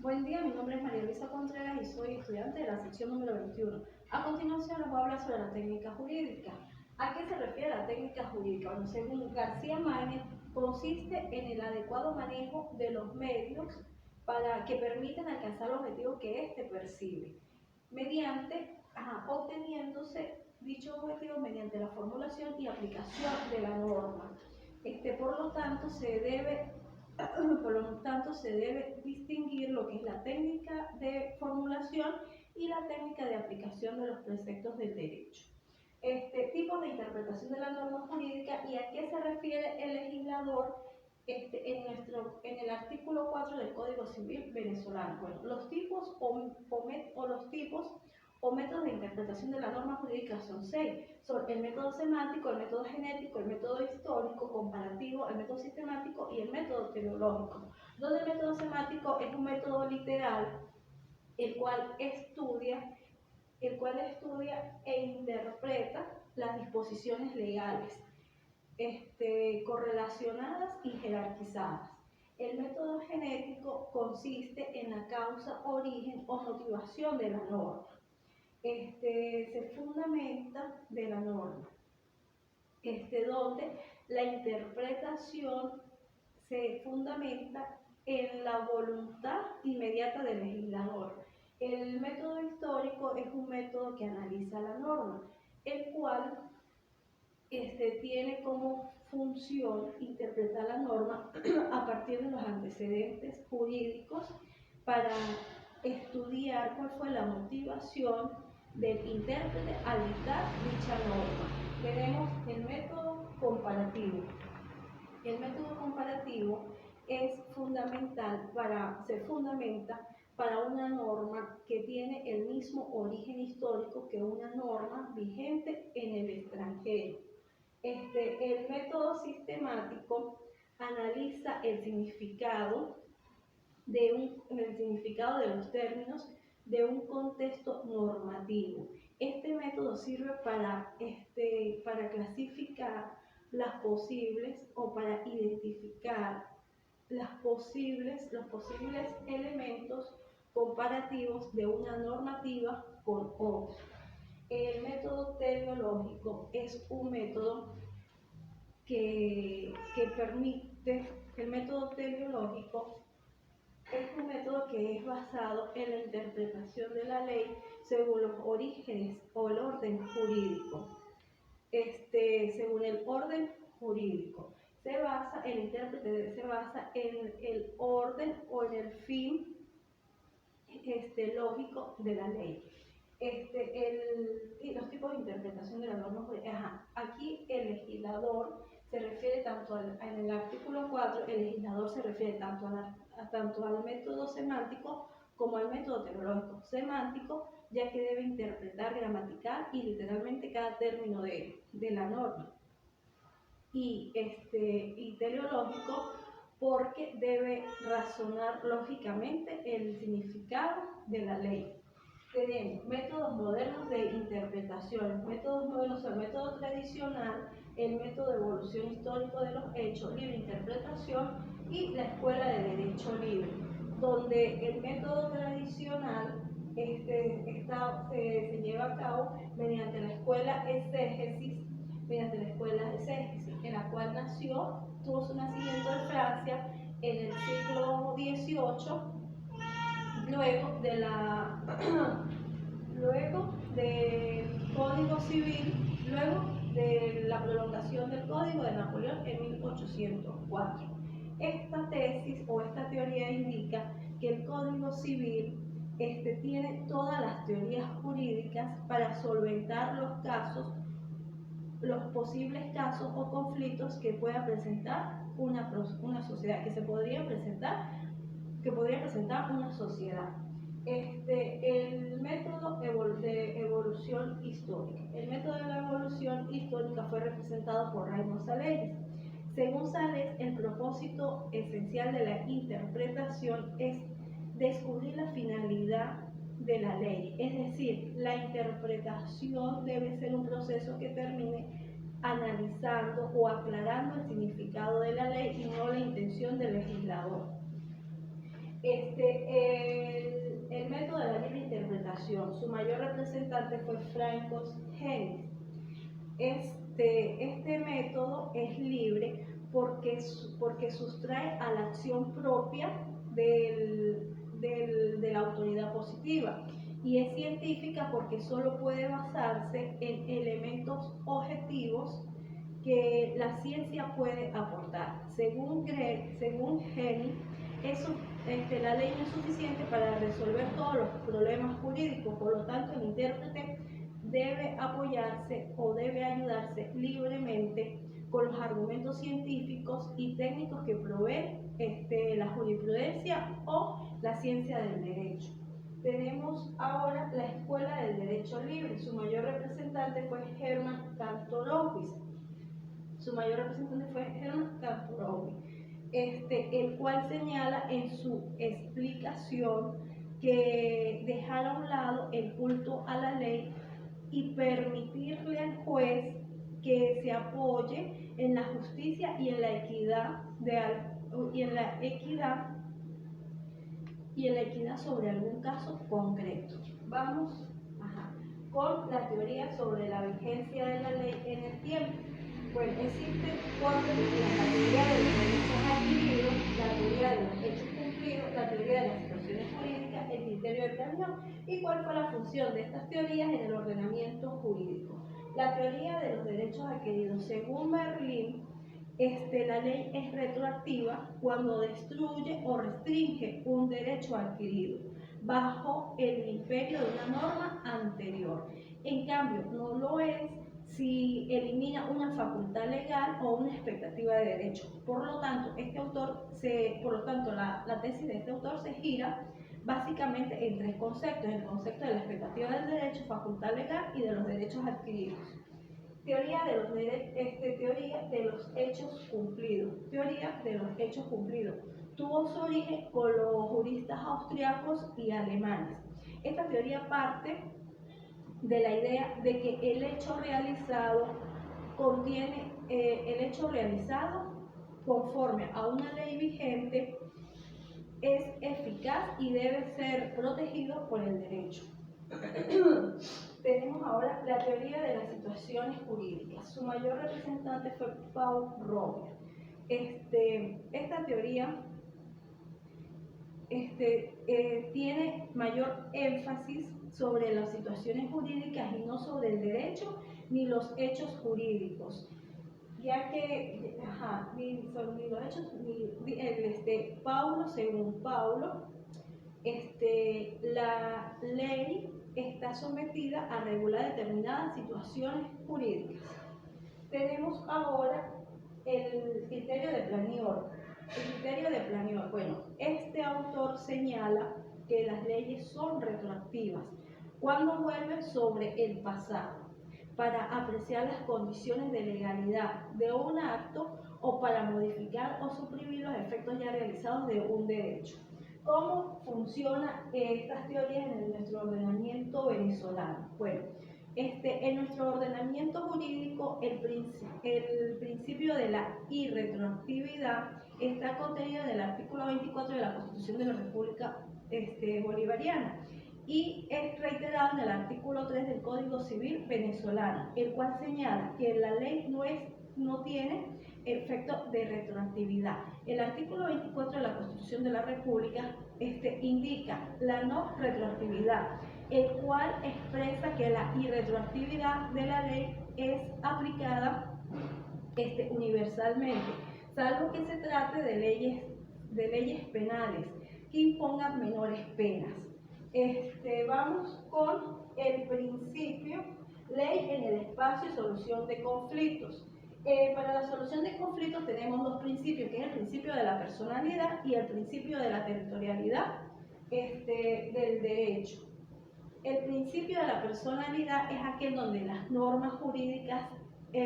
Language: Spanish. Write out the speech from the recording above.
Buen día, mi nombre es María Luisa Contreras y soy estudiante de la sección número 21. A continuación les voy a hablar sobre la técnica jurídica. ¿A qué se refiere la técnica jurídica? Bueno, según García Márquez, consiste en el adecuado manejo de los medios que permiten alcanzar el objetivo que éste percibe, obteniéndose dicho objetivo mediante la formulación y aplicación de la norma. Por lo tanto, se debe distinguir lo que es la técnica de formulación y la técnica de aplicación de los preceptos del derecho. Tipo de interpretación de la norma jurídica y a qué se refiere el legislador en el artículo 4 del Código Civil venezolano. Bueno, los tipos o métodos de interpretación de la norma jurídica son 6. Son el método semántico, el método genético, el método histórico, comparativo, el método sistemático y el método teleológico. Donde el método semántico es un método literal, el cual estudia e interpreta las disposiciones legales correlacionadas y jerarquizadas. El método genético consiste en la causa, origen o motivación de la norma. Se fundamenta de la norma, donde la interpretación se fundamenta en la voluntad inmediata del legislador. El método histórico es un método que analiza la norma, el cual tiene como función interpretar la norma a partir de los antecedentes jurídicos para estudiar cuál fue la motivación del intérprete al dictar dicha norma. Tenemos el método comparativo. El método comparativo se fundamenta para una norma que tiene el mismo origen histórico que una norma vigente en el extranjero. El método sistemático analiza el significado de los términos de un contexto normativo. Este método sirve para clasificar para identificar los posibles elementos comparativos de una normativa con otra. El método teleológico es un método que es basado en la interpretación de la ley según los orígenes o el orden jurídico. Según el orden jurídico, el intérprete se basa en el orden o en el fin lógico de la ley. Y los tipos de interpretación de la norma jurídica. Aquí el legislador se refiere en el artículo 4, el legislador se refiere tanto al método semántico como al método teleológico. Semántico, ya que debe interpretar gramatical y literalmente cada término de la norma. Y teleológico, porque debe razonar lógicamente el significado de la ley. Tenemos métodos modernos de interpretación. Los métodos modernos son el método tradicional, el método de evolución histórico de los hechos, libre interpretación y la escuela de derecho libre, donde el método tradicional se lleva a cabo mediante la escuela exégesis, en la cual tuvo su nacimiento en Francia en el siglo XVIII, luego del Código Civil, luego de la prolongación del Código de Napoleón en 1804. Esta tesis o esta teoría indica que el Código Civil tiene todas las teorías jurídicas para solventar los posibles casos o conflictos que pueda presentar una sociedad, que podría presentar una sociedad. El método de evolución histórica. El método de la evolución histórica fue representado por Raymond Sales. Según Sales, el propósito esencial de la interpretación es descubrir la finalidad de la ley, es decir, la interpretación debe ser un proceso que termine analizando o aclarando el significado de la ley y no la intención del legislador. legislación. Su mayor representante fue Francis Hennis. Este método es libre porque sustrae a la acción propia de la autoridad positiva, y es científica porque solo puede basarse en elementos objetivos que la ciencia puede aportar. Según Hennis, la ley no es suficiente para resolver todos los problemas jurídicos, por lo tanto el intérprete debe apoyarse o debe ayudarse libremente con los argumentos científicos y técnicos que provee la jurisprudencia o la ciencia del derecho. Tenemos ahora la Escuela del Derecho Libre. Su mayor representante fue Hermann Kantorowicz. El cual señala en su explicación que dejar a un lado el culto a la ley y permitirle al juez que se apoye en la justicia y en la equidad sobre algún caso concreto. Vamos con la teoría sobre la vigencia de la ley en el tiempo. Bueno, existen cuatro teorías: la teoría de los derechos adquiridos, la teoría de los hechos cumplidos, la teoría de las situaciones jurídicas, el criterio de planeación. ¿Y cuál fue la función de estas teorías en el ordenamiento jurídico? La teoría de los derechos adquiridos. Según Merlin, la ley es retroactiva cuando destruye o restringe un derecho adquirido bajo el imperio de una norma anterior. En cambio, no lo es si elimina una facultad legal o una expectativa de derecho. Por lo tanto, la tesis de este autor se gira básicamente en tres conceptos: el concepto de la expectativa del derecho, facultad legal y de los derechos adquiridos. Teoría de los hechos cumplidos. Teoría de los hechos cumplidos. Tuvo su origen con los juristas austriacos y alemanes. Esta teoría parte de la idea de que el hecho realizado conforme a una ley vigente es eficaz y debe ser protegido por el derecho. Tenemos ahora la teoría de las situaciones jurídicas. Su mayor representante fue Paul Romer. Esta teoría tiene mayor énfasis sobre las situaciones jurídicas y no sobre el derecho ni los hechos jurídicos, ya que según Paulo, la ley está sometida a regular determinadas situaciones jurídicas. Tenemos ahora el criterio de Planior. El criterio de Planior, bueno, este autor señala que las leyes son retroactivas cuando vuelven sobre el pasado para apreciar las condiciones de legalidad de un acto o para modificar o suprimir los efectos ya realizados de un derecho. ¿Cómo funcionan estas teorías en nuestro ordenamiento venezolano? Bueno, en nuestro ordenamiento jurídico, el principio de la irretroactividad está contenido en el artículo 24 de la Constitución de la República Bolivariana y es reiterado en el artículo 3 del Código Civil venezolano, el cual señala que la ley no tiene efecto de retroactividad. El artículo 24 de la Constitución de la República indica la no retroactividad, el cual expresa que la irretroactividad de la ley es aplicada universalmente, salvo que se trate de leyes penales que impongan menores penas. Vamos con el principio ley en el espacio y solución de conflictos. Para la solución de conflictos tenemos dos principios, que es el principio de la personalidad y el principio de la territorialidad del derecho. El principio de la personalidad es aquel donde las normas jurídicas